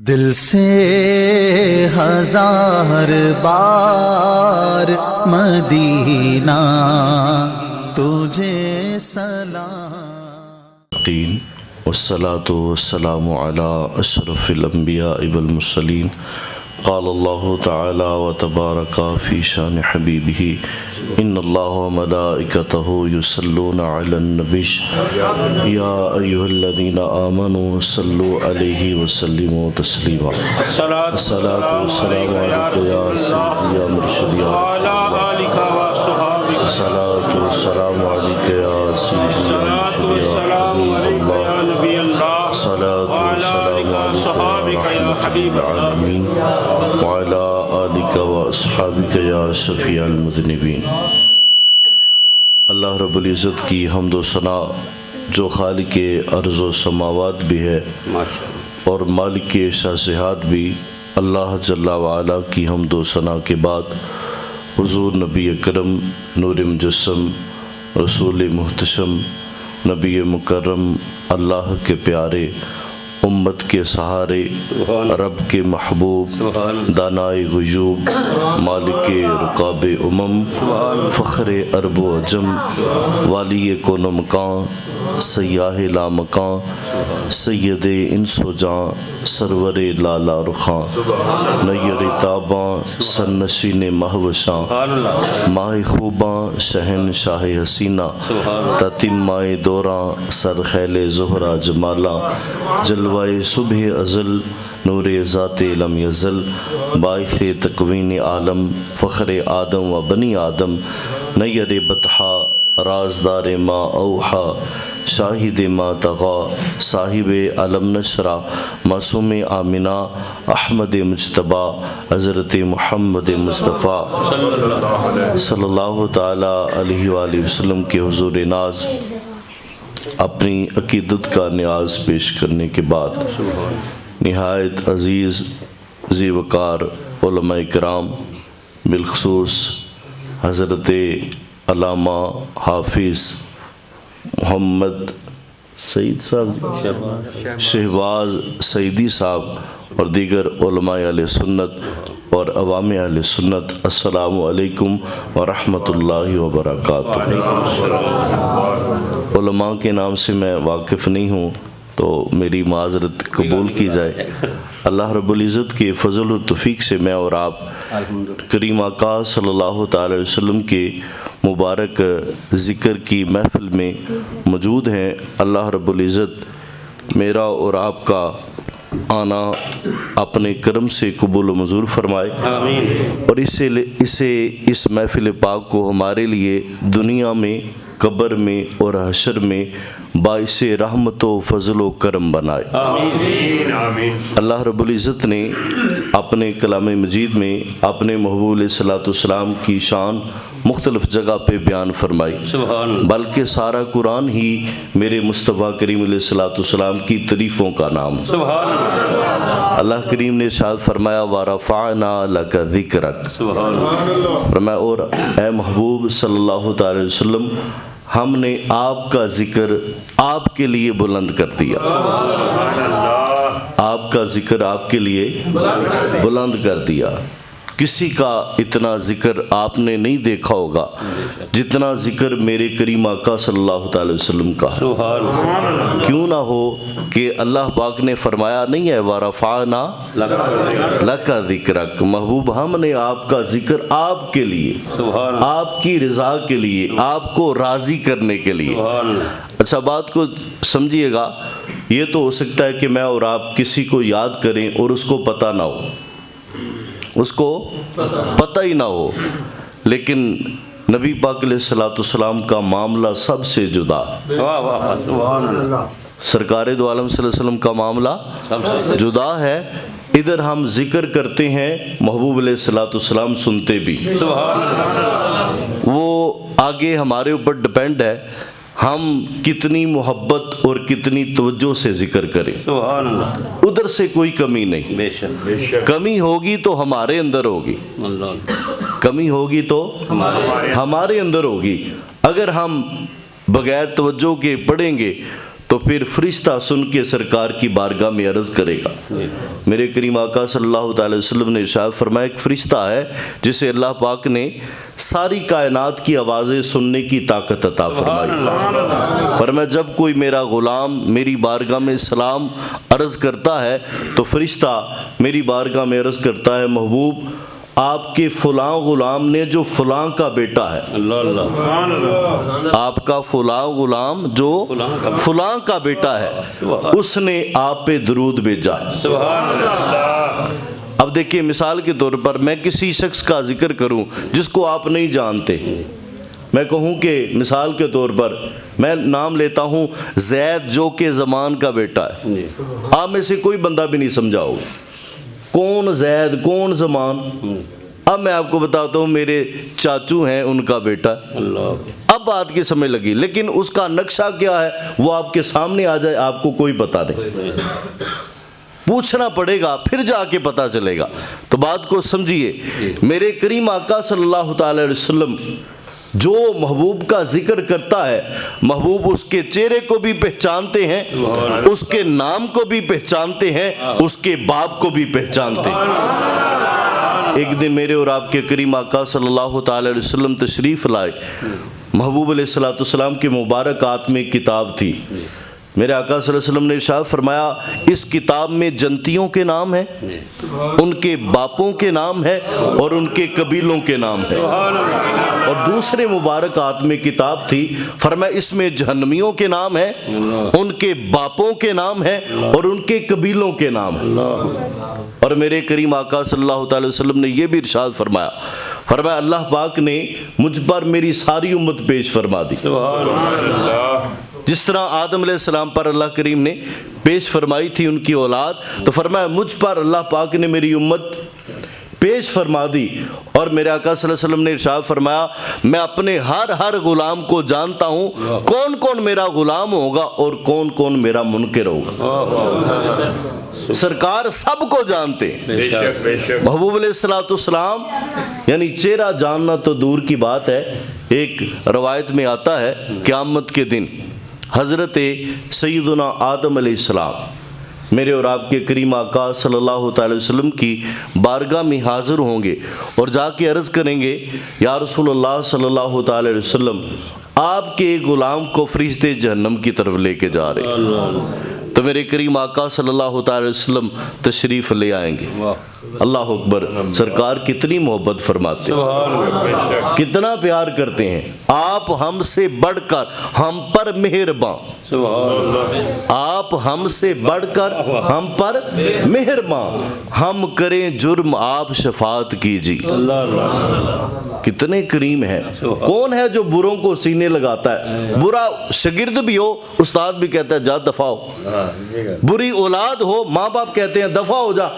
دل سے ہزار بار مدینہ تجھے سلام قین والصلاة والسلام على اشرف الانبیاء والمرسلین قال اللہ تعالی وتبارک فی شان حبیبہ ان اللہ وملائکتہ یصلون علی النبی یا ایھا الذین آمنوا صلوا علیہ وسلموا تسلیما الصلاۃ والسلام علیک یا سیدی یا مرشد یا الصلاۃ والسلام علیک یا سیدی یا مرشد یا حبیب اللہ الصلاۃ والسلام علیک یا حبیب العالمین وعلی آلک و اصحابک یا شفیع المذنبین۔ اللہ رب العزت کی حمد و ثنا جو خالق ارض و سماوات بھی ہے اور مالک شاسہات بھی، اللہ جل وعلا کی حمد و ثنا کے بعد حضور نبی اکرم نور مجسم رسول محتشم نبی مکرم اللہ کے پیارے امت کے سہارے رب کے محبوب دانائے غیوب مالک رقاب امم فخر عرب و عجم والی کون و مکان سیاہ لامکان سید انس و جاں سرور لالا رخاں نیر تاباں سرنشین مہوشاں ماہ خوباں شہن شاہ حسینہ تتم مائے دوراں سر خیل زہرہ جمالاں جلوائے صبح ازل نور ذات لم یزل باعث تکوین عالم فخر آدم و بنی آدم نیر بطحا رازدار ما اوحا شاہد ما تغا صاحب علم نشرہ معصوم آمنہ احمد مجتبہ حضرت محمد مصطفیٰ صلی اللہ تعالی علیہ وآلہ وسلم کے حضور ناز اپنی عقیدت کا نیاز پیش کرنے کے بعد نہایت عزیز ذی وقار علماء کرام بالخصوص حضرت علامہ حافظ محمد سعید صاحب شہباز سعیدی صاحب اور دیگر علماء اہل سنت اور عوام اہل سنت، السلام علیکم ورحمۃ اللہ وبرکاتہ۔ علماء کے نام سے میں واقف نہیں ہوں تو میری معذرت قبول کی جائے۔ اللہ رب العزت کے فضل و توفیق سے میں اور آپ کریم آقا صلی اللہ تعالی علیہ وسلم کے مبارک ذکر کی محفل میں موجود ہیں۔ اللہ رب العزت میرا اور آپ کا آنا اپنے کرم سے قبول و منظور فرمائے اور اس محفل پاک کو ہمارے لیے دنیا میں، قبر میں اور حشر میں باعث رحمت و فضل و کرم بنائے۔ اللہ رب العزت نے اپنے کلام مجید میں اپنے محبوب علیہ الصلوۃ والسلام کی شان مختلف جگہ پہ بیان فرمائی، بلکہ سارا قرآن ہی میرے مصطفیٰ کریم علیہ الصلوۃ والسلام کی تعریفوں کا نام۔ اللہ کریم نے ارشاد فرمایا وَرَفَعْنَا لَكَ ذِكْرَكَ، فرمایا اور اے محبوب صلی اللہ تعالی علیہ وسلم ہم نے آپ کا ذکر آپ کے لیے بلند کر دیا۔ آپ کا ذکر آپ کے لیے بلند کر دیا۔ کسی کا اتنا ذکر آپ نے نہیں دیکھا ہوگا جتنا ذکر میرے کریم آقا صلی اللہ تعالی وسلم کا ہے۔ کیوں نہ ہو کہ اللہ پاک نے فرمایا نہیں ہے وَرَفَعْنَا لَكَ ذِكْرَكَ، محبوب ہم نے آپ کا ذکر آپ کے لیے، آپ کی رضا کے لیے، آپ کو راضی کرنے کے لیے۔ اچھا بات کو سمجھیے گا، یہ تو ہو سکتا ہے کہ میں اور آپ کسی کو یاد کریں اور اس کو پتہ نہ ہو، اس کو پتہ ہی نہ ہو، لیکن نبی پاک علیہ الصلوۃ والسلام کا معاملہ سب سے جدا، سرکار دو عالم صلی اللہ علیہ وسلم کا معاملہ جدا ہے۔ ادھر ہم ذکر کرتے ہیں، محبوب علیہ الصلوۃ والسلام سنتے بھی، وہ آگے ہمارے اوپر ڈپینڈ ہے ہم کتنی محبت اور کتنی توجہ سے ذکر کریں۔ ادھر سے کوئی کمی نہیں، کمی ہوگی تو ہمارے اندر ہوگی، کمی ہوگی تو ہمارے اندر ہوگی۔ اگر ہم بغیر توجہ کے پڑھیں گے تو پھر فرشتہ سن کے سرکار کی بارگاہ میں عرض کرے گا۔ میرے کریم آقا صلی اللہ تعالی وسلم نے ارشاد فرمایا ایک فرشتہ ہے جسے اللہ پاک نے ساری کائنات کی آوازیں سننے کی طاقت عطا فرمائی۔ فرمایا جب کوئی میرا غلام میری بارگاہ میں سلام عرض کرتا ہے تو فرشتہ میری بارگاہ میں عرض کرتا ہے محبوب آپ کے فلاں غلام نے جو فلاں کا بیٹا ہے، آپ کا فلاں غلام جو فلاں کا بیٹا ہے، اس نے آپ پہ درود بھیجا ہے۔ اب دیکھیں مثال کے طور پر میں کسی شخص کا ذکر کروں جس کو آپ نہیں جانتے، میں کہوں کہ مثال کے طور پر میں نام لیتا ہوں زید جو کہ زمان کا بیٹا ہے، آپ میں سے کوئی بندہ بھی نہیں سمجھا ہوگا کون زید کون زمان۔ اب میں آپ کو بتاتا ہوں میرے چاچو ہیں ان کا بیٹا، اب بات کی سمجھ لگی، لیکن اس کا نقشہ کیا ہے وہ آپ کے سامنے آ جائے آپ کو کوئی پتہ نہیں، پوچھنا پڑے گا پھر جا کے پتہ چلے گا۔ تو بات کو سمجھیے، میرے کریم آقا صلی اللہ تعالی علیہ وسلم جو محبوب کا ذکر کرتا ہے، محبوب اس کے چہرے کو بھی پہچانتے ہیں، اس کے نام کو بھی پہچانتے ہیں، اس کے باپ کو بھی پہچانتے ہیں۔ ایک دن میرے اور آپ کے کریم آقا صلی اللہ تعالی علیہ وسلم تشریف لائے، محبوب علیہ السلام کے مبارک ہاتھ میں کتاب تھی۔ میرے آقا صلی اللہ علیہ وسلم نے ارشاد فرمایا اس کتاب میں جنتیوں کے نام ہیں، ان کے باپوں کے نام ہیں اور ان کے قبیلوں کے نام ہیں، اور دوسرے مبارک ہاتھ میں کتاب تھی، فرمایا اس میں جہنمیوں کے نام ہیں، ان کے باپوں کے نام ہیں اور ان کے قبیلوں کے نام ہیں۔ اور میرے کریم آقا صلی اللہ تعالی وسلم نے یہ بھی ارشاد فرمایا اللہ پاک نے مجھ پر میری ساری امت پیش فرما دی، جس طرح آدم علیہ السلام پر اللہ کریم نے پیش فرمائی تھی ان کی اولاد، تو فرمایا مجھ پر اللہ پاک نے میری امت پیش فرما دی۔ اور میرے آقا صلی اللہ علیہ وسلم نے ارشاد فرمایا میں اپنے ہر غلام کو جانتا ہوں کون کون میرا غلام ہوگا اور کون کون میرا منکر ہوگا۔ سرکار سب کو جانتے ہیں، محبوب علیہ السلام یعنی چہرہ جاننا تو دور کی بات ہے۔ ایک روایت میں آتا ہے قیامت کے دن حضرت سیدنا آدم علیہ السلام میرے اور آپ کے کریم آقا صلی اللہ تعالی وسلم کی بارگاہ میں حاضر ہوں گے اور جا کے عرض کریں گے یا رسول اللہ صلی اللہ تعالی علیہ وسلم آپ کے غلام کو فرشتے جہنم کی طرف لے کے جا رہے ہیں۔ تو میرے کریم آقا صلی اللہ تعالی وسلم تشریف لے آئیں گے۔ اللہ اکبر، سرکار کتنی محبت فرماتے ہیں، کتنا پیار کرتے ہیں، آپ ہم سے بڑھ کر ہم پر مہربان، آپ ہم سے بڑھ کر ہم پر مہربان، ہم کریں جرم آپ شفاعت کیجیے۔ کتنے کریم ہیں۔ کون ہے جو بروں کو سینے لگاتا ہے؟ برا شاگرد بھی ہو استاد بھی کہتا ہے جا دفع ہو، بری اولاد ہو ماں باپ کہتے ہیں دفع ہو جا،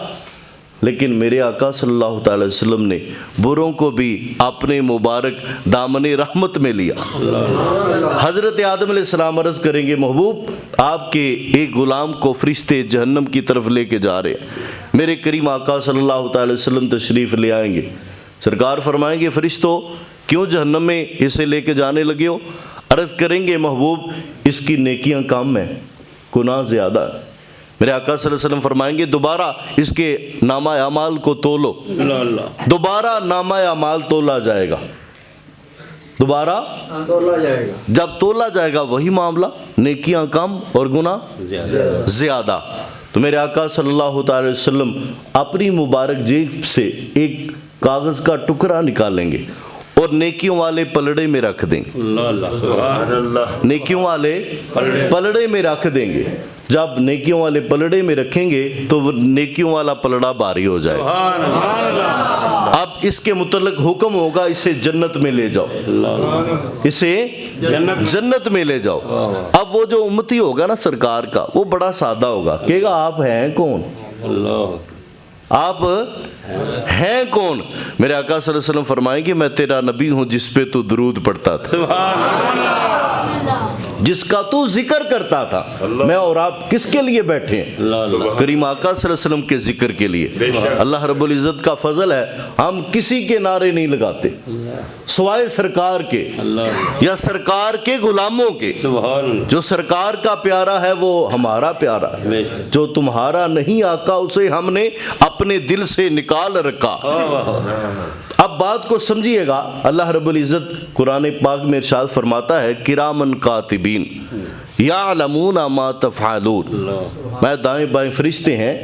لیکن میرے آقا صلی اللہ تعالی وسلم نے بروں کو بھی اپنے مبارک دامن رحمت میں لیا۔ حضرت آدم علیہ السلام عرض کریں گے محبوب آپ کے ایک غلام کو فرشتے جہنم کی طرف لے کے جا رہے ہیں۔ میرے کریم آقا صلی اللہ تعالی وسلم تشریف لے آئیں گے، سرکار فرمائیں گے فرشتوں کیوں جہنم میں اسے لے کے جانے لگے ہو؟ عرض کریں گے محبوب اس کی نیکیاں کم ہیں، گناہ زیادہ ہے۔ میرے آقا صلی اللہ علیہ وسلم فرمائیں گے دوبارہ اس کے نامہ اعمال کو تولو، دوبارہ نامہ اعمال تولا جائے گا، دوبارہ جب تولا جائے گا وہی معاملہ، نیکیاں کم اور گناہ زیادہ۔ تو میرے آقا صلی اللہ تعالی وسلم اپنی مبارک جیب سے ایک کاغذ کا ٹکڑا نکالیں گے اور نیکیوں والے پلڑے میں رکھ دیں گے، نیکیوں والے پلڑے میں رکھ دیں گے۔ جب نیکیوں والے پلڑے میں رکھیں گے تو وہ نیکیوں والا پلڑا بھاری ہو جائے گا۔ اب اس کے متعلق حکم ہوگا اسے جنت میں لے جاؤ، اسے جنت میں لے جاؤ۔ اب وہ جو امتی ہوگا نا سرکار کا وہ بڑا سادہ ہوگا، کہے گا آپ ہیں کون، آپ ہیں کون؟ میرے آقا صلی اللہ علیہ وسلم فرمائیں گے میں تیرا نبی ہوں جس پہ تو درود پڑھتا تھا، جس کا تو ذکر کرتا تھا، میں اور آپ کس کے لیے بیٹھے ہیں؟ کریم آقا صلی اللہ علیہ وسلم کے ذکر کے لیے۔ اللہ رب العزت کا فضل ہے، ہم کسی کے نعرے نہیں لگاتے سوائے سرکار کے یا سرکار کے غلاموں کے۔ جو سرکار کا پیارا ہے وہ ہمارا پیارا ہے، جو تمہارا نہیں آقا اسے ہم نے اپنے دل سے نکال رکھا۔ اب بات کو سمجھیے گا، اللہ رب العزت قرآن پاک میں ارشاد فرماتا ہے کرامن کاتبین یعلمون ما تفعلون، میں دائیں بائیں فرشتے ہیں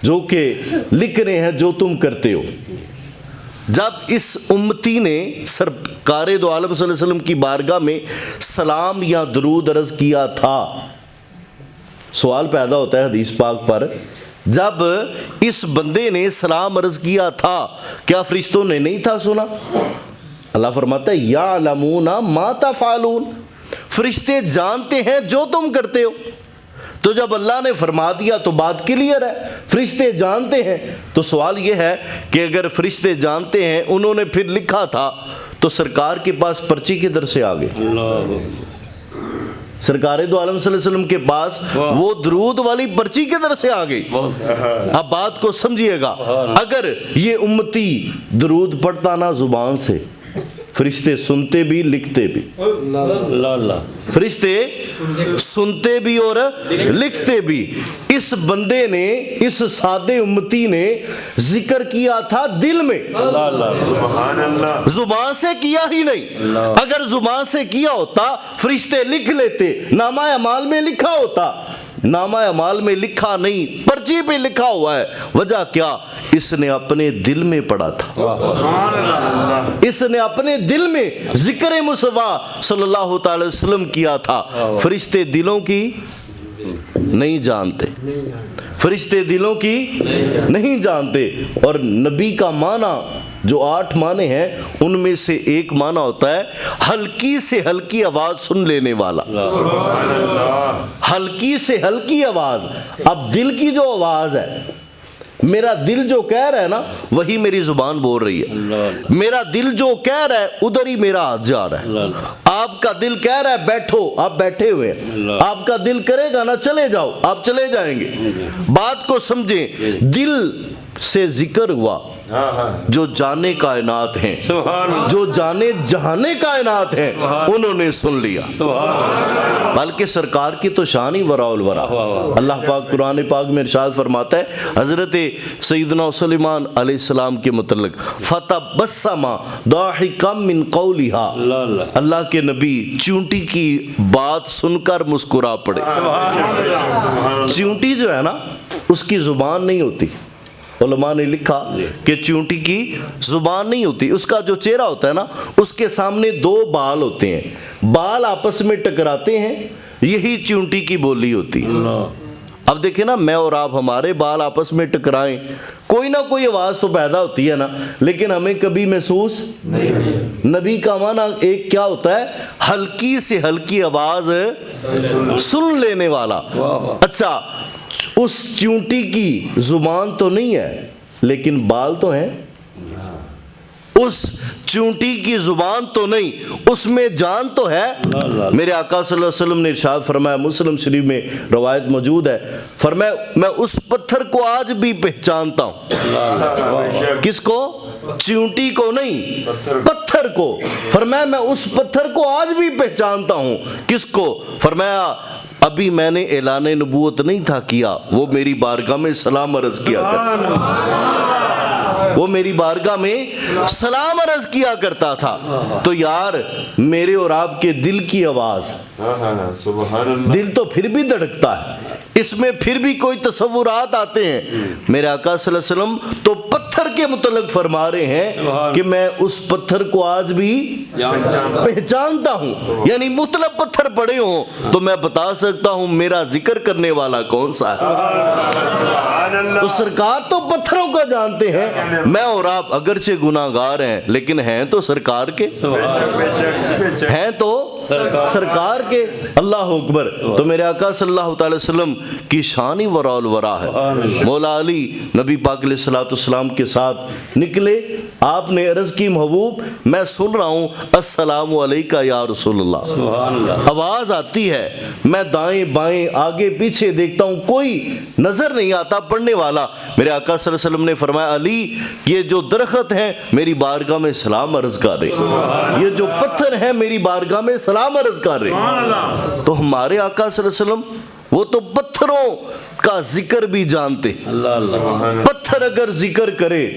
جو کہ لکھ رہے ہیں جو تم کرتے ہو۔ جب اس امتی نے سرکار دو عالم صلی اللہ علیہ وسلم کی بارگاہ میں سلام یا درود عرض کیا تھا، سوال پیدا ہوتا ہے حدیث پاک پر، جب اس بندے نے سلام عرض کیا تھا کیا فرشتوں نے نہیں تھا سنا؟ اللہ فرماتا ہے یعلمون ما تفعلون، فرشتے جانتے ہیں جو تم کرتے ہو۔ تو جب اللہ نے فرما دیا تو بات کلیئر ہے، فرشتے جانتے ہیں۔ تو سوال یہ ہے کہ اگر فرشتے جانتے ہیں، انہوں نے پھر لکھا تھا، تو سرکار کے پاس پرچی کدھر سے آ گئی؟ سرکار دو عالم صلی اللہ علیہ وسلم کے پاس وہ درود والی پرچی کدھر سے آ گئی؟ اب بات کو سمجھیے گا، اگر یہ امتی درود پڑھتا نا زبان سے، فرشتے سنتے بھی لکھتے بھی، فرشتے سنتے بھی اور لکھتے بھی۔ اس بندے نے، اس سادے امتی نے ذکر کیا تھا دل میں، زبان سے کیا ہی نہیں۔ اگر زبان سے کیا ہوتا فرشتے لکھ لیتے، نامہ اعمال میں لکھا ہوتا، نامہ اعمال میں لکھا نہیں، پرچی پہ لکھا ہوا ہے۔ وجہ کیا؟ اس نے اپنے دل میں پڑھا تھا، اس نے اپنے دل میں ذکر مصطفیٰ صلی اللہ تعالی وسلم کیا تھا۔ فرشتے دلوں کی نہیں جانتے، فرشتے دلوں کی نہیں جانتے۔ اور نبی کا معنی جو 8 معنی ہیں ان میں سے ایک معنی ہوتا ہے ہلکی سے ہلکی آواز سن لینے والا، ہلکی سے ہلکی آواز۔ اب دل کی جو آواز ہے، میرا دل جو کہہ رہا ہے نا وہی میری زبان بول رہی ہے، میرا دل جو کہہ رہا ہے ادھر ہی میرا ہاتھ جا رہا ہے۔ آپ کا دل کہہ رہا ہے بیٹھو، آپ بیٹھے ہوئے ہیں، آپ کا دل کرے گا نا چلے جاؤ، آپ چلے جائیں گے۔ بات کو سمجھیں، دل سے ذکر ہوا، جو جانے کائنات ہیں، جو جانے جہانے کائنات ہیں، انہوں نے سن لیا۔ بلکہ سرکار کی تو شان ہی وراء الورا۔ اللہ پاک قرآن پاک میں ارشاد فرماتا ہے حضرت سیدنا سلیمان علیہ السلام کے متعلق فَتَبَسَّمَ ضَاحِكًا مِّن قَوْلِهَا، اللہ کے نبی چونٹی کی بات سن کر مسکرا پڑے۔ چونٹی جو ہے نا اس کی زبان نہیں ہوتی، علماء نے لکھا کہ چونٹی کی زبان نہیں ہوتی، اس کا جو چہرہ ہوتا ہے نا اس کے سامنے 2 بال ہوتے ہیں، بال آپس میں ٹکراتے ہیں، یہی چونٹی کی بولی ہوتی ہے۔ اب دیکھیں نا، میں اور آپ ہمارے بال آپس میں ٹکرائیں، کوئی نہ کوئی آواز تو پیدا ہوتی ہے نا، لیکن ہمیں کبھی محسوس نہیں۔ نبی کا معنی ایک کیا ہوتا ہے؟ ہلکی سے ہلکی آواز سن لینے والا۔ اچھا، اس چونٹی کی زبان تو نہیں ہے لیکن بال تو ہیں، اس چونٹی کی زبان تو نہیں، اس میں جان تو ہے۔ میرے آقا صلی اللہ علیہ وسلم نے ارشاد فرمایا، مسلم شریف میں روایت موجود ہے، فرمایا میں اس پتھر کو آج بھی پہچانتا ہوں۔ کس کو؟ چونٹی کو نہیں، پتھر کو۔ فرمایا میں اس پتھر کو آج بھی پہچانتا ہوں۔ کس کو؟ فرمایا ابھی میں نے اعلان نبوت نہیں تھا کیا، وہ میری بارگاہ میں سلام عرض کیا کرتا، وہ میری بارگاہ میں سلام عرض کیا کرتا تھا۔ تو یار میرے اور آپ کے دل کی آواز، دل تو پھر بھی دھڑکتا ہے، اس میں پھر بھی کوئی تصورات آتے ہیں۔ میرے آقا صلی اللہ علیہ وسلم تو پتھر کے متعلق فرما رہے ہیں کہ میں اس پتھر کو آج بھی پہچانتا ہوں، یعنی مطلب پتھر پڑے ہوں تو میں بتا سکتا ہوں میرا ذکر کرنے والا کون سا ہے۔ تو سرکار تو پتھروں کا جانتے ہیں، میں اور آپ اگرچہ گناہگار ہیں لیکن ہیں تو سرکار کے، ہیں تو سرکار کے، اللہ اکبر۔ تو میرے آقا صلی اللہ تعالی وسلم کی شان ہی وراء الورا ہے۔ مولا علی نبی پاک علیہ الصلوۃ والسلام کے ساتھ نکلے، آپ نے عرض کی محبوب میں سن رہا ہوں السلام علیکہ یا رسول اللہ، آواز آتی ہے، میں دائیں بائیں آگے پیچھے دیکھتا ہوں، کوئی نظر نہیں آتا پڑھنے والا۔ میرے آقا صلی اللہ علیہ وسلم نے فرمایا علی یہ جو درخت ہیں میری بارگاہ میں سلام عرض کر رہے، یہ جو پتھر ہیں میری بارگاہ میں سلام عرض کر رہے۔ تو ہمارے آقا صلی اللہ علیہ وسلم وہ تو پتھروں کا ذکر بھی جانتے، پتھر اگر ذکر کرے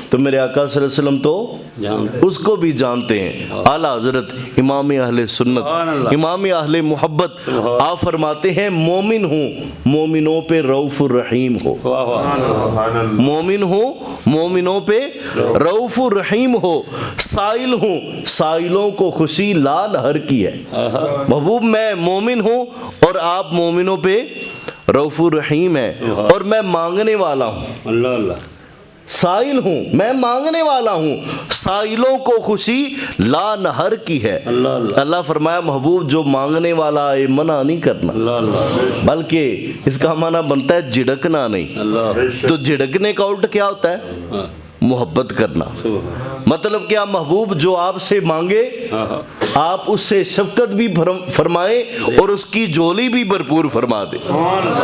تو میرے آقا صلی اللہ علیہ وسلم تو اس کو بھی جانتے ہیں۔ اعلیٰ حضرت امام اہل سنت، امام اہل محبت، آپ فرماتے ہیں مومن ہوں مومنوں پہ رؤوف الرحیم ہو، مومن ہوں مومنوں پہ رؤوف الرحیم ہو، سائل ہوں سائلوں کو خوشی لا نہر کی ہے۔ محبوب میں مومن ہوں اور آپ مومنوں پہ رؤوف الرحیم ہے، اور میں مانگنے والا ہوں، سائل ہوں میں مانگنے والا ہوں، سائلوں کو خوشی لا نہر کی ہے۔ اللہ فرمایا محبوب جو مانگنے والا ہے منع نہیں کرنا، بلکہ اس کا معنی بنتا ہے جھڑکنا نہیں۔ تو جھڑکنے کا الٹ کیا ہوتا ہے؟ محبت کرنا۔ مطلب کیا؟ محبوب جو آپ سے مانگے آپ اس سے شفقت بھی فرمائیں اور اس کی جولی بھی بھرپور فرما دیں۔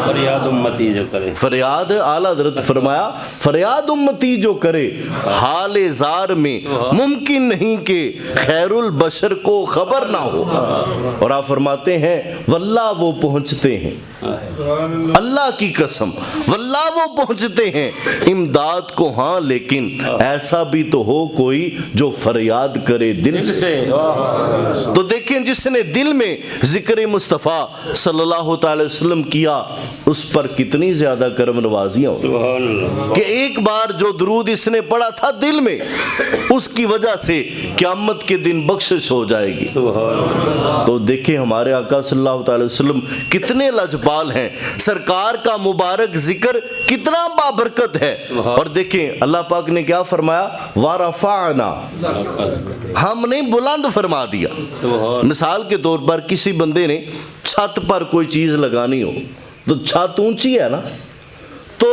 فریاد امتی جو کرے، فریاد اعلیٰ حضرت فرمایا فریاد امتی جو کرے، حال زار میں ممکن نہیں کہ خیر البشر کو خبر نہ ہو۔ اور آپ فرماتے ہیں واللہ وہ پہنچتے ہیں، اللہ کی قسم واللہ وہ پہنچتے ہیں امداد کو، ہاں لیکن ایسا بھی تو ہو کوئی جو فریاد کرے دل سے۔ تو دیکھیں جس نے دل میں ذکر مصطفیٰ صلی اللہ تعالی وسلم کیا اس پر کتنی زیادہ کرم نوازیاں ہوں کہ ایک بار جو درود اس نے پڑھا تھا دل میں، اس کی وجہ سے قیامت کے دن بخشش ہو جائے گی۔ تو دیکھیں ہمارے آقا صلی اللہ تعالی وسلم کتنے لجپال ہیں، سرکار کا مبارک ذکر کتنا بابرکت ہے۔ اور دیکھیں اللہ پاک نے کیا فرمایا؟ وَرَفَعْنَا، ہم نے بلند فرما دیا۔ مثال کے طور پر کسی بندے نے چھت پر کوئی چیز لگانی ہو تو چھت اونچی ہے نا، تو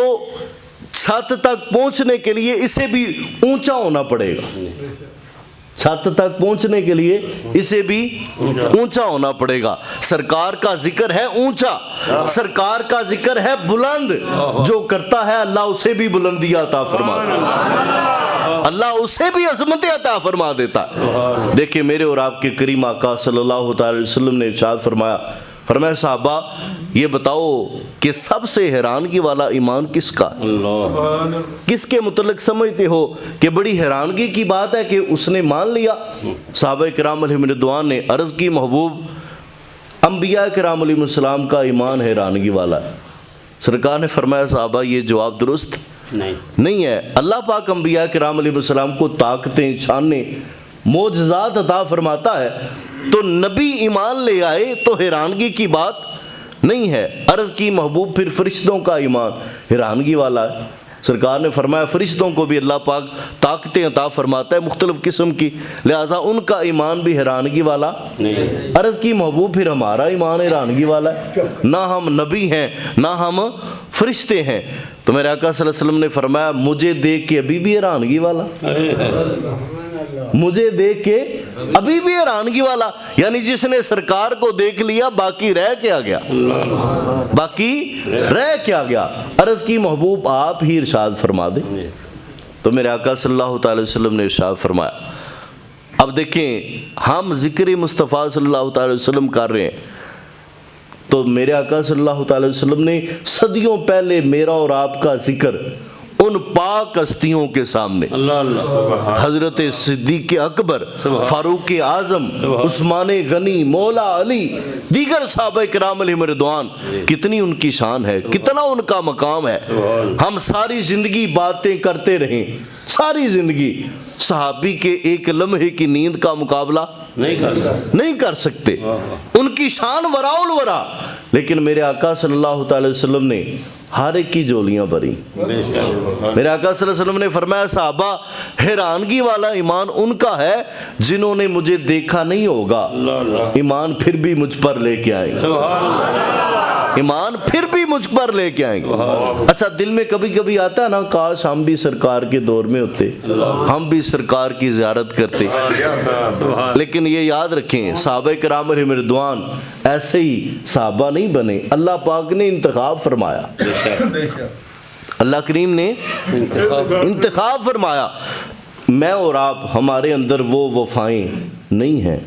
چھت تک پہنچنے کے لیے اسے بھی اونچا ہونا پڑے گا، چھت تک پہنچنے کے لیے اسے بھی اونچا ہونا پڑے گا۔ سرکار کا ذکر ہے اونچا، سرکار کا ذکر ہے بلند، جو کرتا ہے اللہ اسے بھی بلندی عطا فرماتا ہے، اللہ اسے بھی عظمت عطا فرما دیتا ہے۔ دیکھیں میرے اور آپ کے کریم آقا صلی اللہ تعالی وسلم نے ارشاد فرمایا صحابہ یہ بتاؤ کہ سب سے حیرانگی والا ایمان کس کا ہے؟ کس کے متعلق سمجھتے ہو کہ بڑی حیرانگی کی بات ہے کہ اس نے مان لیا؟ صحابہ کرام علیہم رضوان نے عرض کی محبوب انبیاء کرام علیہم السلام کا ایمان حیرانگی والا ہے۔ سرکار نے فرمایا صحابہ یہ جواب درست نہیں ہے۔ اللہ پاک انبیاء کرام علیہ السلام کو طاقتیں، شانیں، معجزات عطا فرماتا ہے، تو نبی ایمان لے آئے تو حیرانگی کی بات نہیں ہے۔ عرض کی محبوب پھر فرشتوں کا ایمان حیرانگی والا ہے؟ سرکار نے فرمایا فرشتوں کو بھی اللہ پاک طاقتیں عطا فرماتا ہے مختلف قسم کی، لہٰذا ان کا ایمان بھی حیرانگی والا نہیں۔ عرض کی محبوب پھر ہمارا ایمان حیرانگی والا ہے؟ نہ ہم نبی ہیں نہ ہم فرشتے ہیں۔ تو میرے آقا صلی اللہ علیہ وسلم نے فرمایا مجھے دیکھ کے ابھی بھی حیرانگی والا، مجھے دیکھ کے ابھی بھی حیرانگی والا، یعنی جس نے سرکار کو دیکھ لیا باقی رہ کیا گیا، باقی رہ کیا گیا۔ عرض کی محبوب آپ ہی ارشاد فرما دیں۔ تو میرے آقا صلی اللہ تعالی وسلم نے ارشاد فرمایا۔ اب دیکھیں ہم ذکر مصطفیٰ صلی اللہ تعالی وسلم کر رہے ہیں، تو میرے آقا صلی اللہ تعالی وسلم نے صدیوں پہلے میرا اور آپ کا ذکر ان پاک ہستیوں کے سامنے، حضرت صدیق اکبر، فاروق اعظم، عثمان غنی، مولا علی، دیگر صحابہ کرام علیہم رضوان، کتنی ان کی شان ہے، کتنا ان کا مقام ہے۔ ہم ساری زندگی باتیں کرتے رہیں، ساری زندگی صحابی کے ایک لمحے کی نیند کا مقابلہ نہیں کر سکتے، ان کی شان وراء الورا۔ لیکن میرے آقا صلی اللہ تعالی وسلم نے ہر ایک کی جولیاں بھری۔ میرے آقا صلی اللہ علیہ وسلم نے فرمایا صحابہ حیرانگی والا ایمان ان کا ہے جنہوں نے مجھے دیکھا نہیں ہوگا، ایمان پھر بھی مجھ پر لے کے آئیں گے، ایمان پھر بھی مجھ پر لے کے آئیں گے۔ اچھا دل میں کبھی کبھی آتا ہے نا، کاش ہم بھی سرکار کے دور میں ہوتے، ہم بھی سرکار کی زیارت کرتے۔ لیکن یہ یاد رکھیں صحابہ کرام علیہم رضوان ایسے ہی صحابہ نہیں بنے، اللہ پاک نے انتخاب فرمایا، اللہ کریم نے انتخاب فرمایا۔ میں اور آپ ہمارے اندر وہ وفائیں نہیں ہیں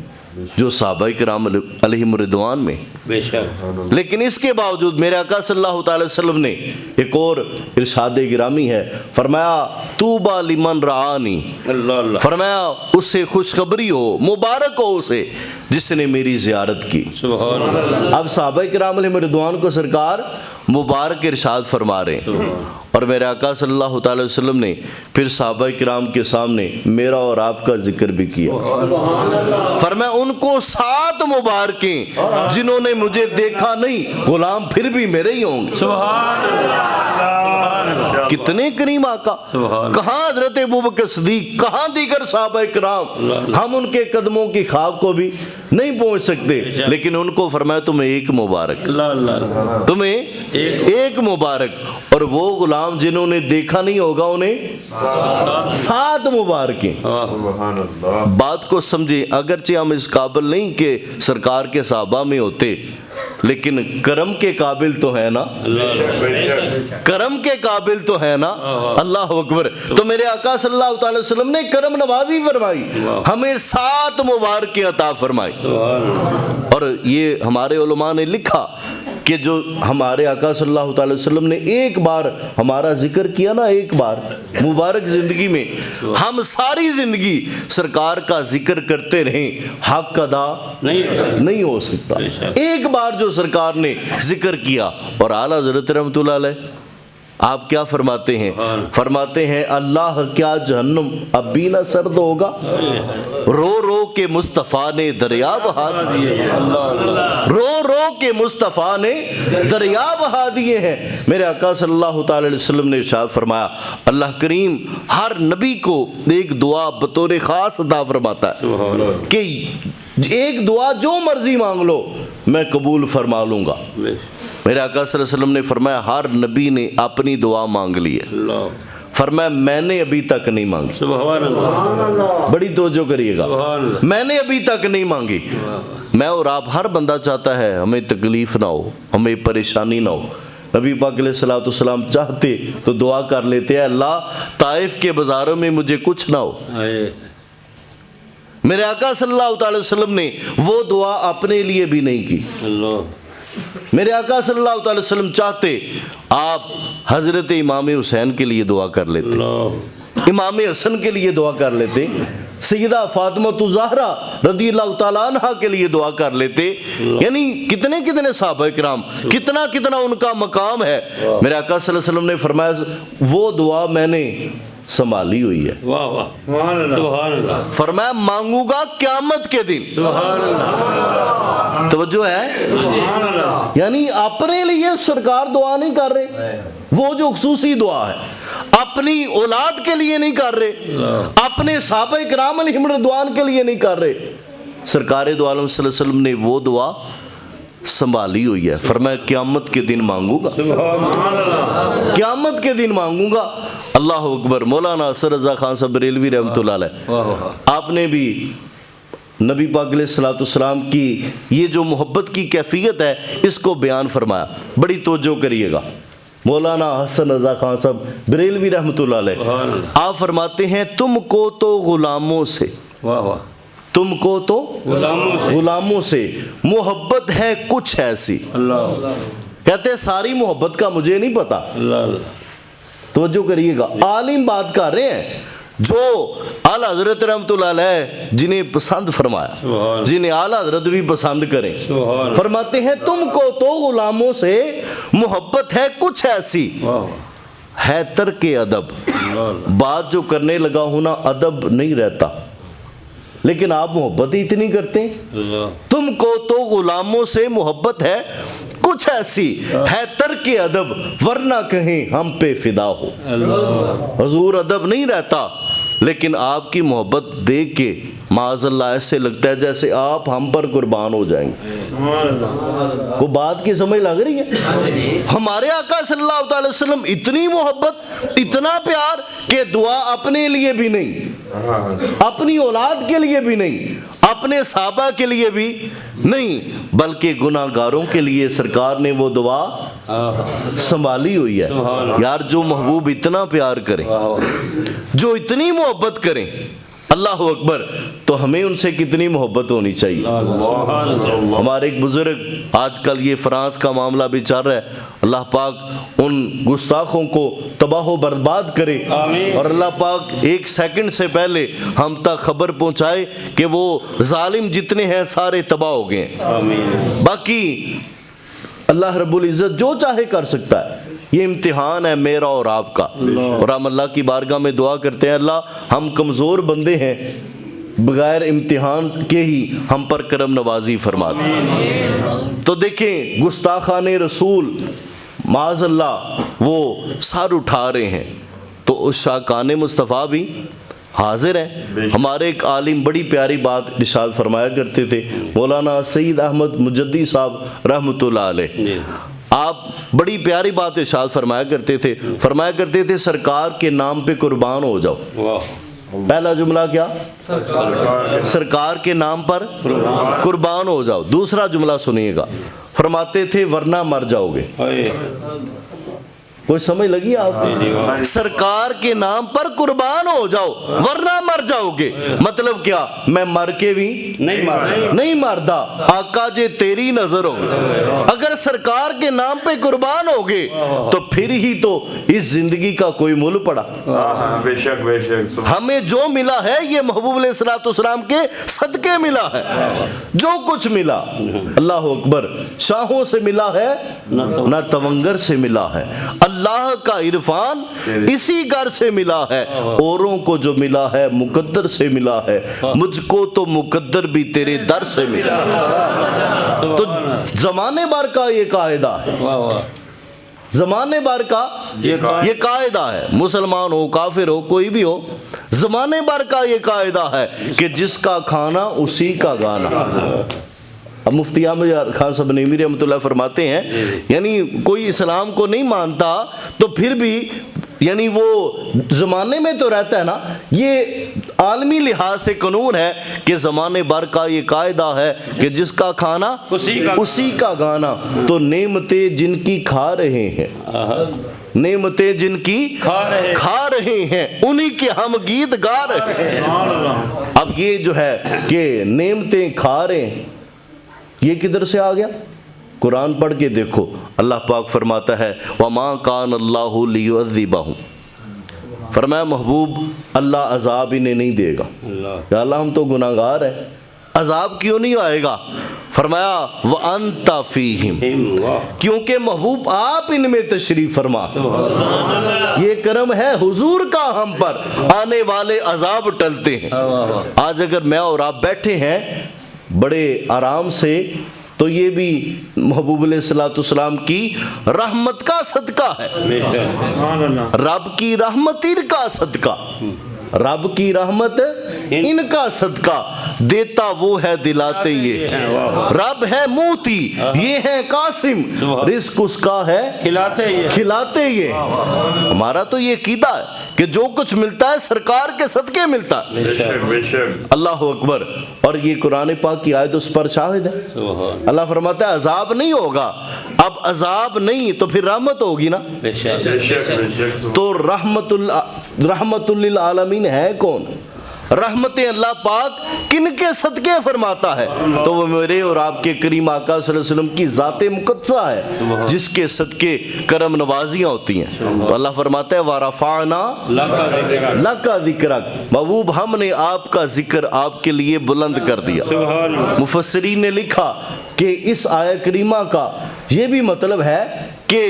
جو صحابہ کرام علیہم رضوان میں، بے شک، لیکن اس کے باوجود میرے آقا صلی اللہ تعالی وسلم نے ایک اور ارشاد گرامی ہے، فرمایا طوبیٰ لمن رعانی، اللہ اللہ، فرمایا اس سے خوشخبری ہو، مبارک ہو اسے جس نے میری زیارت کی۔ سبحان اللہ، اب صحابہ کرام علیہ رضوان کو سرکار مبارک ارشاد فرما رہے ہیں، اور میرے آقا صلی اللہ تعالی وسلم نے پھر صحابہ کرام کے سامنے میرا اور آپ کا ذکر بھی کیا، فرمایا ان کو 7 مبارکیں جنہوں نے مجھے دیکھا نہیں، غلام پھر بھی میرے ہی ہوں گے۔ سبحان اللہ، کتنے کریم آقا، کہاں حضرت ابوبکر صدیق، کہاں دیگر صحابہ کرام، ہم ان کے قدموں کی خاک کو بھی نہیں پہنچ سکتے، لیکن ان کو فرمایا تمہیں ایک مبارک، اللہ اللہ، تمہیں ایک مبارک، اور وہ غلام جنہوں نے دیکھا نہیں ہوگا انہیں 7 مبارکیں۔ بات کو سمجھیں، اگرچہ ہم اس قابل نہیں کہ سرکار کے صحابہ میں ہوتے، لیکن کرم کے قابل تو ہے نا، کرم کے قابل تو ہے نا، اللہ اکبر۔ تو میرے آقا صلی اللہ تعالی وسلم نے کرم نوازی فرمائی، ہمیں 7 مبارکیں عطا فرمائی، اور یہ ہمارے علماء نے لکھا کہ جو ہمارے آقا صلی اللہ تعالی وسلم نے ایک بار ہمارا ذکر کیا نا، ایک بار مبارک زندگی میں، ہم ساری زندگی سرکار کا ذکر کرتے رہیں، حق ادا نہیں ہو سکتا۔ ایک بار جو سرکار نے ذکر کیا، اور اعلیٰ حضرت رحمۃ اللہ علیہ آپ کیا فرماتے ہیں؟ فرماتے ہیں اللہ کیا جہنم اب بھی نہ سرد ہوگا، رو رو کے مصطفیٰ نے دریا بہا دیے، رو رو کے مصطفیٰ نے دریا بہا دیے ہیں۔ میرے آقا صلی اللہ تعالی علیہ وسلم نے ارشاد فرمایا اللہ کریم ہر نبی کو ایک دعا بطور خاص عطا فرماتا ہے کہ ایک دعا جو مرضی مانگ لو میں قبول فرما لوں گا۔ میرے آقا صلی اللہ علیہ وسلم نے فرمایا ہر نبی نے اپنی دعا مانگ لی ہے، فرمایا میں نے ابھی تک نہیں مانگی، سبحان اللہ، بڑی توجہ کریے گا، میں نے ابھی تک نہیں مانگی۔ میں اور آپ ہر بندہ چاہتا ہے ہمیں تکلیف نہ ہو، ہمیں پریشانی نہ ہو۔ نبی پاک علیہ الصلوۃ والسلام چاہتے تو دعا کر لیتے ہیں اللہ طائف کے بازاروں میں مجھے کچھ نہ ہو۔ میرے آقا صلی اللہ تعالی وسلم نے وہ دعا اپنے لیے بھی نہیں کی۔ میرے آقا صلی اللہ تعالی وسلم چاہتے آپ حضرت امام حسین کے لیے دعا کر لیتے، امام حسن کے لیے دعا کر لیتے، سیدہ فاطمہ الزہرا رضی اللہ تعالیٰ عنہ کے لیے دعا کر لیتے۔ یعنی کتنے کتنے صحابہ کرام، کتنا کتنا ان کا مقام ہے۔ میرے آقا صلی اللہ علیہ وسلم نے فرمایا وہ دعا میں نے سنبھالی ہوئی ہے، واہ واہ، سبحان اللہ، فرمایا مانگوں گا قیامت کے دن، سبحان اللہ، توجہ ہے، یعنی اپنے لیے سرکار دعا نہیں کر رہے، وہ جو خصوصی دعا ہے اپنی اولاد کے لیے نہیں کر رہے، اپنے صحابہ کرام علیہم رضوان کے لیے نہیں کر رہے، سرکار دو عالم صلی اللہ علیہ وسلم نے وہ دعا سنبھالی ہوئی ہے، فرمایا قیامت کے دن مانگوں گا، قیامت کے دن مانگوں گا۔ اللہ اکبر۔ مولانا اثر رضا خان صاحب بریلوی رحمۃ اللہ علیہ، آپ نے بھی نبی پاک علیہ الصلوۃ والسلام کی یہ جو محبت کی کیفیت ہے اس کو بیان فرمایا، بڑی توجہ کریے گا۔ مولانا حسن رضا خان صاحب بریلوی رحمۃ اللہ علیہ آپ فرماتے ہیں تم کو تو غلاموں سے، تم کو تو غلاموں سے محبت ہے کچھ ایسی، کہتے ہیں ساری محبت کا مجھے نہیں پتا، توجہ کریے گا، عالم بات کر رہے ہیں جو اعلیٰ حضرت رحمۃ اللہ علیہ جنہیں پسند فرمایا، جنہیں اعلیٰ حضرت بھی پسند کریں، فرماتے ہیں تم کو تو غلاموں سے محبت ہے کچھ ایسی، ہے ترک ادب، بات جو کرنے لگا ہوں نا ادب نہیں رہتا، لیکن آپ محبت ہی اتنی کرتے ہیں۔ تم کو تو غلاموں سے محبت ہے کچھ ایسی ہے ترک ادب ورنہ کہیں ہم پہ فدا ہو. حضور ادب نہیں رہتا لیکن آپ کی محبت دیکھ کے معاذ اللہ ایسے لگتا ہے جیسے آپ ہم پر قربان ہو جائیں گے. کو بات کی سمجھ لگ رہی ہے؟ ہمارے آقا صلی اللہ علیہ وسلم اتنی محبت اتنا پیار کہ دعا اپنے لیے بھی نہیں, اپنی اولاد کے لیے بھی نہیں, اپنے صحابہ کے لیے بھی نہیں, بلکہ گناہ گاروں کے لیے سرکار نے وہ دعا سنبھالی ہوئی ہے. یار جو محبوب اتنا پیار کرے, جو اتنی محبت کریں, اللہ اکبر, تو ہمیں ان سے کتنی محبت ہونی چاہیے. ہمارے ایک بزرگ, آج کل یہ فرانس کا معاملہ بھی چل رہا ہے, اللہ پاک ان گستاخوں کو تباہ و برباد کرے, اور اللہ پاک ایک سیکنڈ سے پہلے ہم تک خبر پہنچائے کہ وہ ظالم جتنے ہیں سارے تباہ ہو گئے ہیں. باقی اللہ رب العزت جو چاہے کر سکتا ہے. یہ امتحان ہے میرا اور آپ کا, اور ہم اللہ کی بارگاہ میں دعا کرتے ہیں, اللہ ہم کمزور بندے ہیں, بغیر امتحان کے ہی ہم پر کرم نوازی فرما دیں. تو دیکھیں گستاخان رسول معاذ اللہ وہ سر اٹھا رہے ہیں, تو اس شاکان مصطفیٰ بھی حاضر ہیں. ہمارے ایک عالم بڑی پیاری بات ارشاد فرمایا کرتے تھے, مولانا سید احمد مجدی صاحب رحمۃ اللہ علیہ. آپ بڑی پیاری بات ارشاد فرمایا کرتے تھے سرکار کے نام پہ قربان ہو جاؤ. پہلا جملہ کیا؟ سرکار کے نام پر قربان ہو جاؤ. دوسرا جملہ سنیے گا, فرماتے تھے ورنہ مر جاؤ گے. کوئی سمجھ لگی آپ کو؟ سرکار کے نام پر قربان ہو جاؤ ورنہ مر جاؤ گے. مطلب کیا؟ میں مر کے بھی نہیں مردا, آقا جے تیری نظر ہو. اگر سرکار کے نام پہ قربان ہو گے تو پھر ہی تو اس زندگی کا کوئی مول پڑا. بے شک بے شک. ہمیں جو ملا ہے یہ محبوب علیہ الصلوۃ والسلام کے صدقے ملا ہے. جو کچھ ملا, اللہ اکبر, شاہوں سے ملا ہے نہ تونگر سے ملا ہے. اللہ کا عرفان اسی گھر سے ملا ہے. اوروں کو جو ملا ہے مقدر سے ملا ہے, مجھ کو تو مقدر بھی تیرے در سے ملا. تو زمانے بھر کا یہ قاعدہ ہے, زمانے بھر کا یہ قاعدہ ہے. مسلمان ہو کافر ہو کوئی بھی ہو, زمانے بھر کا یہ قاعدہ ہے کہ جس کا کھانا اسی کا گانا. اب مفتی احمد خان صاحب نیمی رحمۃ اللہ فرماتے ہیں, یعنی کوئی اسلام کو نہیں مانتا تو پھر بھی یعنی وہ زمانے میں تو رہتا ہے نا. یہ عالمی لحاظ سے قانون ہے کہ زمانے بھر کا یہ قاعدہ ہے کہ جس کا کھانا اسی کا گانا. تو نعمتیں جن کی کھا رہے ہیں, نعمتیں جن کی کھا رہے ہیں, انہی کے ہم گیت گا رہے ہیں. اب یہ جو ہے کہ نعمتیں کھا رہے ہیں, یہ کدھر سے آ گیا؟ قرآن پڑھ کے دیکھو, اللہ پاک فرماتا ہے وَمَا كَانَ اللَّهُ لِيُعَذِّبَهُمْ. فرمایا محبوب اللہ عذاب انہیں نہیں دے گا. یا اللہ ہم تو گناہ گار ہیں, عذاب کیوں نہیں آئے گا؟ فرمایا وَأَنْتَ فِيهِمْ, کیونکہ محبوب آپ ان میں تشریف فرما. یہ کرم ہے حضور کا ہم پر, آنے والے عذاب ٹلتے ہیں. آج اگر میں اور آپ بیٹھے ہیں بڑے آرام سے, تو یہ بھی محبوب علیہ الصلوۃ والسلام کی رحمت کا صدقہ ہے. رب کی رحمت ان کا صدقہ, رب کی رحمت ان کا صدقہ. دیتا وہ ہے دلاتے یہ, رب ہے موتی یہ ہے قاسم, رزق اس کا ہے کھلاتے یہ. ہمارا تو یہ عقیدہ ہے کہ جو کچھ ملتا ہے سرکار کے صدقے ملتا ہے. اللہ اکبر. اور یہ قرآن پاک کی آیت اس پر شاہد ہے. اللہ فرماتا ہے عذاب نہیں ہوگا. اب عذاب نہیں تو پھر رحمت ہوگی نا. تو رحمت للعالمین ہے کون؟ رحمت اللہ پاک کن کے صدقے فرماتا ہے؟ تو وہ میرے اور آپ کے کریم آقا صلی اللہ علیہ وسلم کی ذات مقدسہ ہے جس کے صدقے کرم نوازیاں ہوتی ہیں. تو اللہ فرماتا ہے وَرَفَعْنَا لَكَ ذِكْرَكَ, محبوب ہم نے آپ کا ذکر آپ کے لیے بلند کر دیا. مفسرین نے لکھا کہ اس آیت کریمہ کا یہ بھی مطلب ہے کہ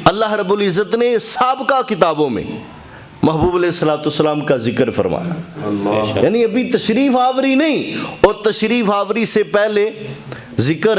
اللہ رب العزت نے سابقہ کتابوں میں محبوب علیہ الصلوۃ والسلام کا ذکر فرمایا. یعنی ابھی تشریف آوری نہیں, اور تشریف آوری سے پہلے ذکر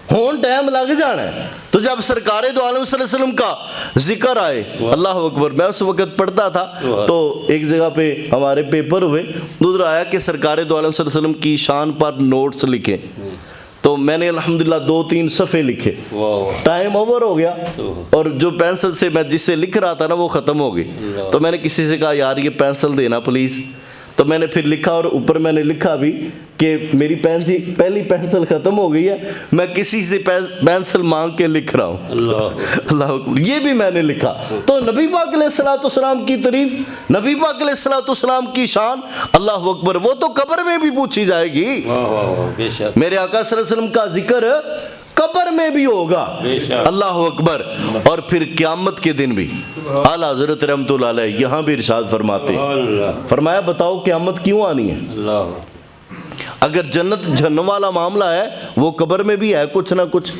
ہون ٹائم لگ جانا ہے. تو جب سرکار دو عالم صلی اللہ علیہ وسلم کا ذکر آئے, اللہ اکبر, میں اس وقت پڑھتا تھا تو ایک جگہ پہ ہمارے پیپر ہوئے, ادھر آیا کہ سرکار دو عالم صلی اللہ علیہ وسلم کی شان پر نوٹس لکھیں, تو میں نے الحمدللہ 2-3 صفحے لکھے. ٹائم اوور ہو گیا اور جو پینسل سے میں جس سے لکھ رہا تھا نا وہ ختم ہو گئی. تو میں نے کسی سے کہا یار یہ پینسل دینا پلیز. تو میں نے پھر لکھا اور اوپر میں نے لکھا بھی کہ میری پہلی پینسل ختم ہو گئی ہے, میں کسی سے پینسل مانگ کے لکھ رہا ہوں. اللہ اکبر, یہ بھی میں نے لکھا. تو نبی پاک علیہ الصلوۃ والسلام کی تعریف, نبی پاک علیہ الصلوۃ والسلام کی شان, اللہ اکبر, وہ تو قبر میں بھی پوچھی جائے گی. میرے آقا صلی اللہ علیہ وسلم کا ذکر قبر میں بھی ہوگا. اللہ اکبر. اور پھر قیامت کے دن بھی اعلیٰ حضرت رحمۃ اللہ علیہ یہاں بھی ارشاد فرماتے, فرمایا بتاؤ قیامت کیوں آنی ہے؟ اگر جنت جہنم والا معاملہ ہے وہ قبر میں بھی ہے کچھ نہ کچھ,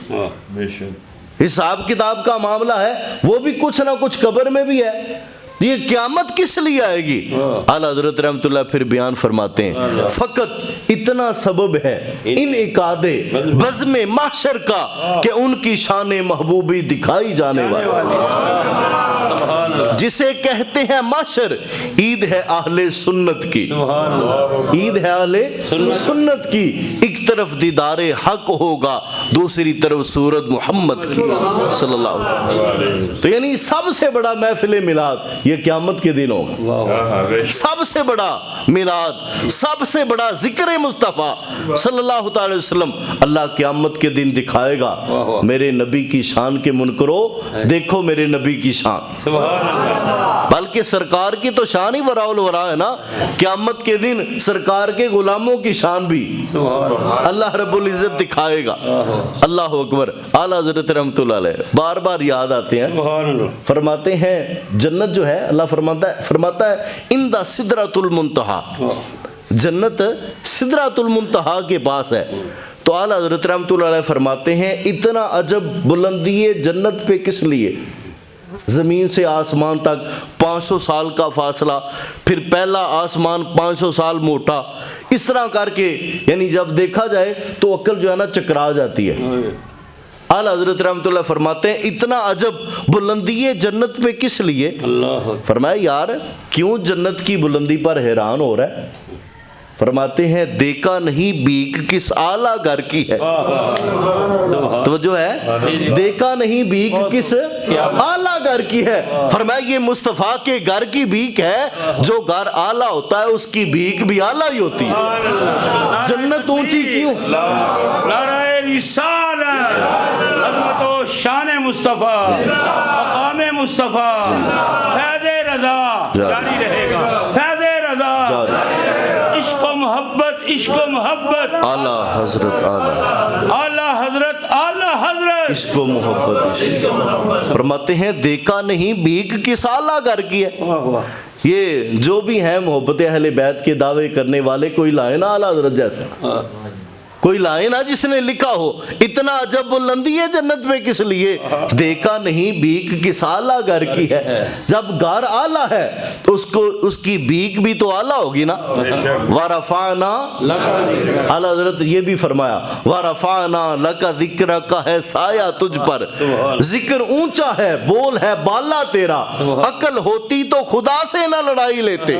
حساب کتاب کا معاملہ ہے وہ بھی کچھ نہ کچھ قبر میں بھی ہے, یہ قیامت کس لیے آئے گی؟ اعلیٰ حضرت رحمۃ اللہ پھر بیان فرماتے ہیں فقط اتنا سبب ہے انعقاد بزم محشر کا کہ ان کی شان محبوبی دکھائی جانے والی, جسے کہتے ہیں محشر, عید ہے اہل سنت کی, عید ہے اہل سنت کی. ایک طرف دیدار حق ہوگا, دوسری طرف صورت محمد کی صلی اللہ علیہ وسلم. تو یعنی سب سے بڑا محفل میلاد یہ قیامت کے دن ہوگا. سب سے بڑا میلاد, سب سے بڑا ذکر مصطفیٰ صلی اللہ تعالی وسلم اللہ قیامت کے دن دکھائے گا. میرے نبی کی شان کے منکرو دیکھو میرے نبی کی شان, بلکہ سرکار کی تو شان ہی وراء الورا ہے نا. قیامت کے دن سرکار کے غلاموں کی شان بھی اللہ رب العزت دکھائے گا. اللہ اکبر. اعلیٰ حضرت رحمۃ اللہ علیہ بار بار یاد آتے ہیں, فرماتے ہیں جنت جو ہے, اللہ فرماتا ہے اندہ سدرۃ المنتہا, جنت سدرۃ المنتہا کے پاس ہے. تو اعلیٰ حضرت رحمۃ اللہ علیہ فرماتے ہیں اتنا عجب بلندی جنت پہ کس لیے؟ زمین سے آسمان تک 500 سال کا فاصلہ, پھر پہلا آسمان 500 سال موٹا, اس طرح کر کے یعنی جب دیکھا جائے تو عقل جو ہے نا چکرا جاتی ہے. اعلیٰ حضرت رحمۃ اللہ فرماتے ہیں اتنا عجب بلندی جنت پہ کس لیے؟ فرمایا یار کیوں جنت کی بلندی پر حیران ہو رہا ہے؟ فرماتے ہیں دیکھا نہیں بیک کس اعلیٰ گھر کی ہے. توجہ ہے, دیکھا نہیں بیک کس اعلیٰ گھر کی ہے. فرمایا یہ مصطفیٰ کے گھر کی بیک ہے, جو گھر اعلیٰ ہوتا ہے اس کی بیک بھی اعلیٰ ہی ہوتی ہے. جنت اونچی کیوں؟ نعرہ رسالت, عظمت و شان مصطفیٰ, مقام مصطفیٰ, فیض رضا جاری رہے گا, فیض رضا, عشق و محبت, عشق و محبت, اعلیٰ حضرت, اعلیٰ حضرت, اعلیٰ حضرت, عشق و محبت. فرماتے ہیں دیکھا نہیں بیک کس اعلیٰ گھر کی ہے. یہ جو بھی ہیں محبت اہل بیت کے دعوے کرنے والے, کوئی لائے نا اعلیٰ حضرت جیسا, کوئی لائے نا جس نے لکھا ہو اتنا عجب بلندی ہے جنت میں کس لیے؟ دیکھا نہیں بیک کس اعلیٰ گھر کی ہے. جب گھر اعلیٰ ہے تو اس کی بیک بھی تو اعلیٰ ہوگی نا. وَرَفَعْنَا, اعلیٰ حضرت یہ بھی فرمایا وَرَفَعْنَا لَكَ ذِكْرَكَ ہے سایہ تجھ پر, ذکر اونچا ہے بول ہے بالا تیرا, عقل ہوتی تو خدا سے نہ لڑائی لیتے.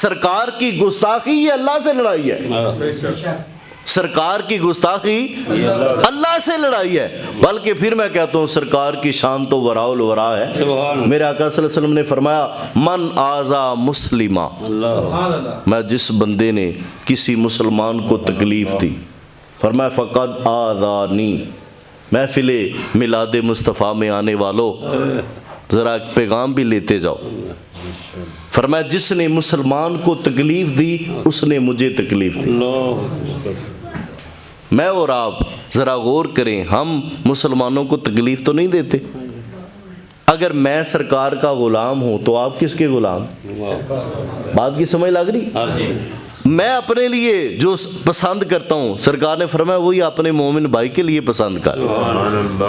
سرکار کی گستاخی یہ اللہ سے لڑائی ہے, سرکار کی گستاخی اللہ سے لڑائی ہے. بلکہ پھر میں کہتا ہوں سرکار کی شان تو وراء الورا ہے. میرے آقا صلی اللہ علیہ وسلم نے فرمایا من آذا مسلمہ, میں جس بندے نے کسی مسلمان کو تکلیف دی, فرمایا فقد آذانی. محفل میلاد مصطفیٰ میں آنے والوں ذرا ایک پیغام بھی لیتے جاؤ. فرمایا جس نے مسلمان کو تکلیف دی اس نے مجھے تکلیف دی. میں اور آپ ذرا غور کریں, ہم مسلمانوں کو تکلیف تو نہیں دیتے. اگر میں سرکار کا غلام ہوں تو آپ کس کے غلام؟ بات کی سمجھ لگ رہی؟ میں اپنے لیے جو پسند کرتا ہوں، سرکار نے فرمایا وہی اپنے مومن بھائی کے لیے پسند کر۔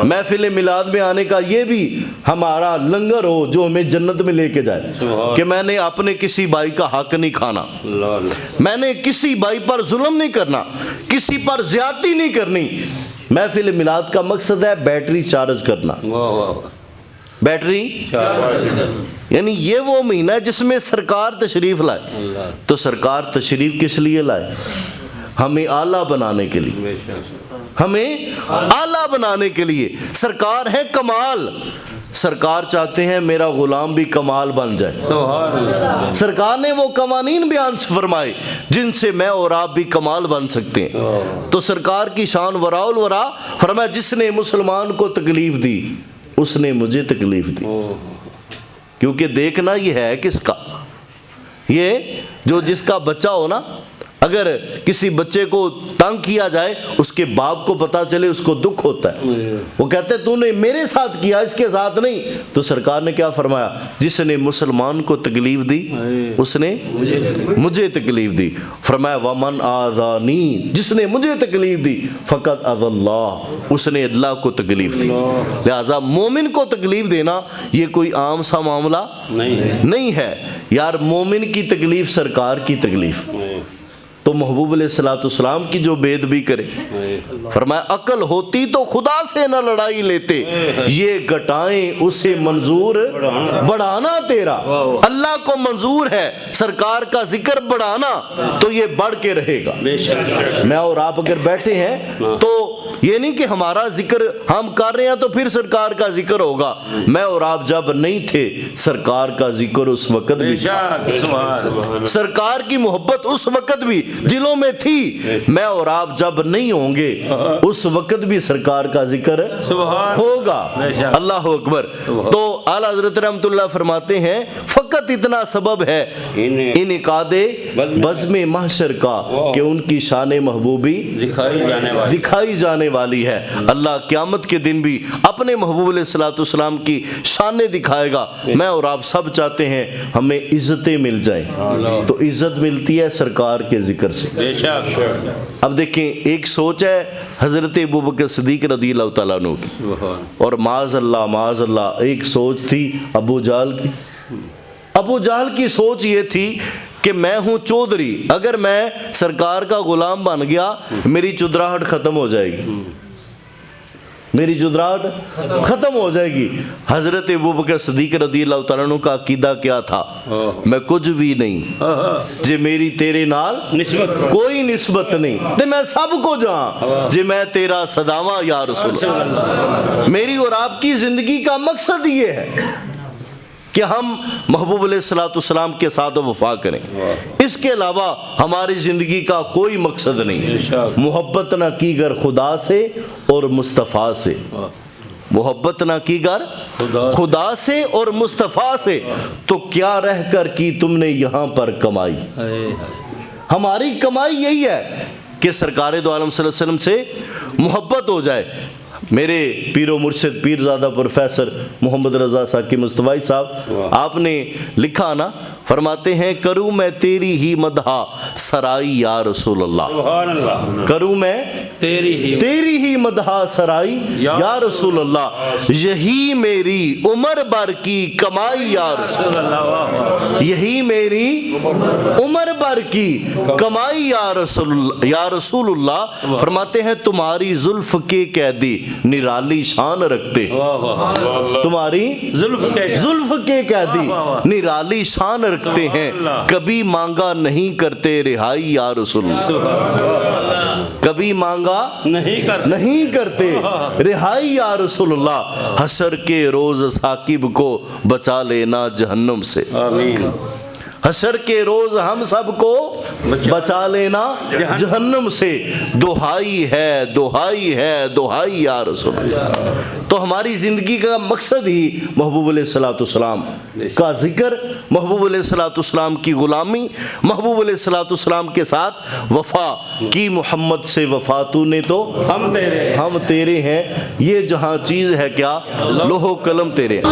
محفل میلاد میں آنے کا یہ بھی ہمارا لنگر ہو جو ہمیں جنت میں لے کے جائے، کہ میں نے اپنے کسی بھائی کا حق نہیں کھانا، میں نے کسی بھائی پر ظلم نہیں کرنا، کسی پر زیادتی نہیں کرنی۔ محفل میلاد کا مقصد ہے بیٹری چارج کرنا، بیٹری، یعنی یہ وہ مہینہ ہے جس میں سرکار تشریف لائے۔ تو سرکار تشریف کس لیے لائے؟ ہمیں اعلیٰ بنانے کے لیے، ہمیں اعلیٰ بنانے کے لیے۔ سرکار ہے کمال، سرکار چاہتے ہیں میرا غلام بھی کمال بن جائے۔ سرکار نے وہ قوانین بیان فرمائے جن سے میں اور آپ بھی کمال بن سکتے ہیں۔ تو سرکار کی شان وراء الورا، فرمایا جس نے مسلمان کو تکلیف دی اس نے مجھے تکلیف دی۔ کیونکہ دیکھنا یہ ہے کس کا، یہ جو جس کا بچہ ہو نا، اگر کسی بچے کو تنگ کیا جائے اس کے باپ کو پتا چلے اس کو دکھ ہوتا ہے، وہ کہتے ہیں تو نے میرے ساتھ کیا اس کے ساتھ نہیں۔ تو سرکار نے کیا فرمایا؟ جس نے مسلمان کو تکلیف دی اس نے مجھے تکلیف دی۔ فرمایا ومن آذانی، جس نے مجھے تکلیف دی فقط اذى اللہ، اس نے اللہ کو تکلیف دی۔ لہذا مومن کو تکلیف دینا یہ کوئی عام سا معاملہ نہیں ہے یار۔ مومن کی تکلیف سرکار کی تکلیف، تو محبوب علیہ الصلوۃ والسلام کی جو بے ادبی کرے، فرمایا عقل ہوتی تو خدا سے نہ لڑائی لیتے، یہ گھٹائیں اسے منظور بڑھانا تیرا۔ اللہ کو منظور ہے سرکار کا ذکر بڑھانا، تو یہ بڑھ کے رہے گا۔ میں اور آپ اگر بیٹھے ہیں تو یہ نہیں کہ ہمارا ذکر ہم کر رہے ہیں تو پھر سرکار کا ذکر ہوگا۔ میں اور آپ جب نہیں تھے سرکار کا ذکر اس وقت بھی، سرکار کی محبت اس وقت بھی دلوں میں تھی۔ میں اور آپ جب نہیں ہوں گے اس وقت بھی سرکار کا ذکر ہوگا۔ اللہ اکبر۔ تو اعلیٰ حضرت رحمت اللہ فرماتے ہیں فقط اتنا سبب ہے انعقاد بزم محشر کا کہ ان کی شان محبوبی دکھائی جانے والی ہے۔ اللہ قیامت کے دن بھی اپنے محبوب علیہ الصلوۃ والسلام کی شانیں دکھائے گا۔ میں اور آپ سب چاہتے ہیں ہمیں عزتیں مل جائیں، تو عزت ملتی ہے سرکار کے ذکر سے۔ اب دیکھیں ایک سوچ ہے حضرت ابوبکر صدیق رضی اللہ تعالیٰ عنہ کی، اور معاذ اللہ ایک سوچ تھی ابو جہل کی۔ ابو جہل کی سوچ یہ تھی کہ میں ہوں چودھری، اگر میں سرکار کا غلام بن گیا میری چودراہٹ ختم ہو جائے گی، میری چودراہٹ ختم ہو جائے گی۔ حضرت ابوبکر صدیق رضی اللہ تعالیٰ عنہ کا عقیدہ کیا تھا؟ میں کچھ بھی نہیں جے میری تیرے نال کوئی نسبت نہیں، تے میں سب کو جہاں جے میں تیرا صداواں یا رسول اللہ۔ میری اور آپ کی زندگی کا مقصد یہ ہے کہ ہم محبوب علیہ الصلوۃ والسلام کے ساتھ وفا کریں، اس کے علاوہ ہماری زندگی کا کوئی مقصد نہیں۔ محبت نہ کی گر خدا سے اور مصطفیٰ سے، محبت نہ کی گر خدا سے اور مصطفیٰ سے، تو کیا رہ کر کی تم نے یہاں پر کمائی۔ ہماری کمائی یہی ہے کہ سرکار دو عالم صلی اللہ علیہ وسلم سے محبت ہو جائے۔ میرے پیر و مرشد پیرزادہ پروفیسر محمد رضا ثاقب مصطفی صاحب، آپ نے لکھا نا، فرماتے ہیں کروں میں تیری ہی مدحا سرائی یا رسول اللہ، کروں میں تیری ہی مدحا سرائی یا رسول اللہ، یہی میری عمر بھر کی کمائی یا رسول اللہ، یہی میری عمر بھر کی کمائی یا رسول اللہ۔ فرماتے ہیں تمہاری زلف کے قیدی نرالی شان رکھتے، تمہاری زلف کے قیدی نرالی شان رکھتے ہیں، کبھی مانگا نہیں کرتے رہائی یا رسول اللہ، کبھی مانگا نہیں کرتے رہائی یا رسول اللہ۔ حشر کے روز ثاقب کو بچا لینا جہنم سے، حشر کے روز ہم سب کو بچا لینا جہنم سے، دہائی ہے دہائی ہے دہائی یا رسول اللہ۔ تو ہماری زندگی کا مقصد ہی محبوب علیہ الصلوۃ والسلام کا ذکر، محبوب علیہ الصلوۃ والسلام کی غلامی، محبوب علیہ الصلوۃ والسلام کے ساتھ وفا کی۔ محمد سے وفا تو نے تو ہم تیرے ہیں، یہ جہاں چیز ہے کیا لوح و قلم تیرے ہیں۔